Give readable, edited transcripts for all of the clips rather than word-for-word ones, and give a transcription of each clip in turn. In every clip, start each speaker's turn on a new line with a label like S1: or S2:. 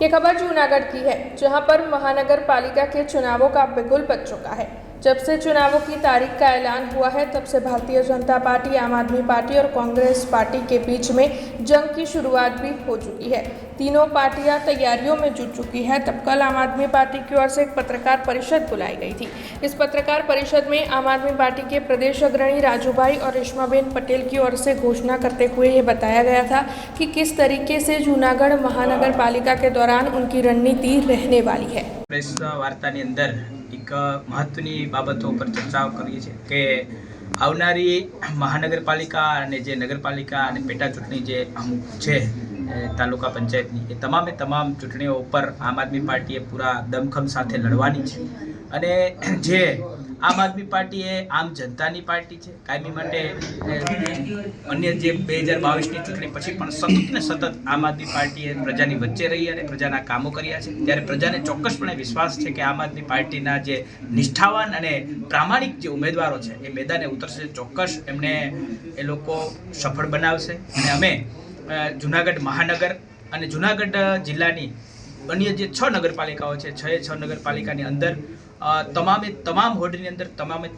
S1: ये खबर जूनागढ़ की है, जहां पर महानगर पालिका के चुनावों का बिगुल बज चुका है। जब से चुनावों की तारीख का ऐलान हुआ है, तब से भारतीय जनता पार्टी, आम आदमी पार्टी और कांग्रेस पार्टी के बीच में जंग की शुरुआत भी हो चुकी है। तीनों पार्टियां तैयारियों में जुट चुकी है। तब कल आम आदमी पार्टी की ओर से एक पत्रकार परिषद बुलाई गई थी। इस पत्रकार परिषद में आम आदमी पार्टी के प्रदेश अग्रणी राजूभाई और रेशमाबेन पटेल की ओर से घोषणा करते हुए ये बताया गया था कि किस तरीके से जूनागढ़ महानगर पालिका के दौरान उनकी रणनीति रहने वाली है।
S2: प्रेस वार्तानी अंदर एक महत्वनी बाबतों पर चर्चाओ करी है कि आवनारी महानगरपालिका અને જે નગરપાલિકા અને પેટા ચૂંટણી જે અમુક છે તાલુકા પંચાયતની એ તમામ ચૂંટણીઓ ઉપર આમ આદમી પાર્ટીએ પૂરા દમખમ સાથે લડવાની છે અને જે આમ આદમી પાર્ટી એ આમ જનતાની પાર્ટી છે કાયમી માટે અન્ય જે 2022ની ચૂંટણી પછી પણ સતત ને સતત આમ આદમી પાર્ટીએ પ્રજાની વચ્ચે રહી અને પ્રજાના કામો કર્યા છે ત્યારે પ્રજાને ચોક્કસપણે વિશ્વાસ છે કે આમ આદમી પાર્ટીના જે નિષ્ઠાવાન અને પ્રામાણિક જે ઉમેદવારો છે એ મેદાને ઉતરશે, ચોક્કસ એમને એ લોકો સફળ બનાવશે અને અમે જૂનાગઢ મહાનગર અને જૂનાગઢ જિલ્લાની अन्य जे 6 नगरपालिकाओं है 6 नगरपालिकानी अंदर તમામ હોર્ડની અંદર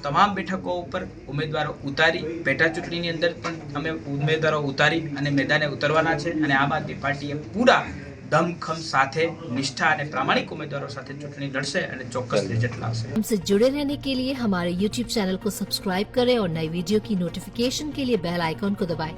S2: તમામ બેઠકો ઉપર ઉમેદવારો ઉતારી પેટા ચૂંટણીની અંદર પણ અમે ઉમેદવારો ઉતારી અને મેદાને ઉતરવાના છે અને આમ આદમી પાર્ટીએ પૂરા दमखम साथे निष्ठा और प्रामाणिक उम्मीदवारों साथे चुनाव लड़से और चौक्कस रिजल्ट लावशे।
S3: हमसे जुड़े रहने के लिए हमारे YouTube चैनल को सब्सक्राइब करें और नई वीडियो की नोटिफिकेशन के लिए बेल आइकॉन को दबाएं।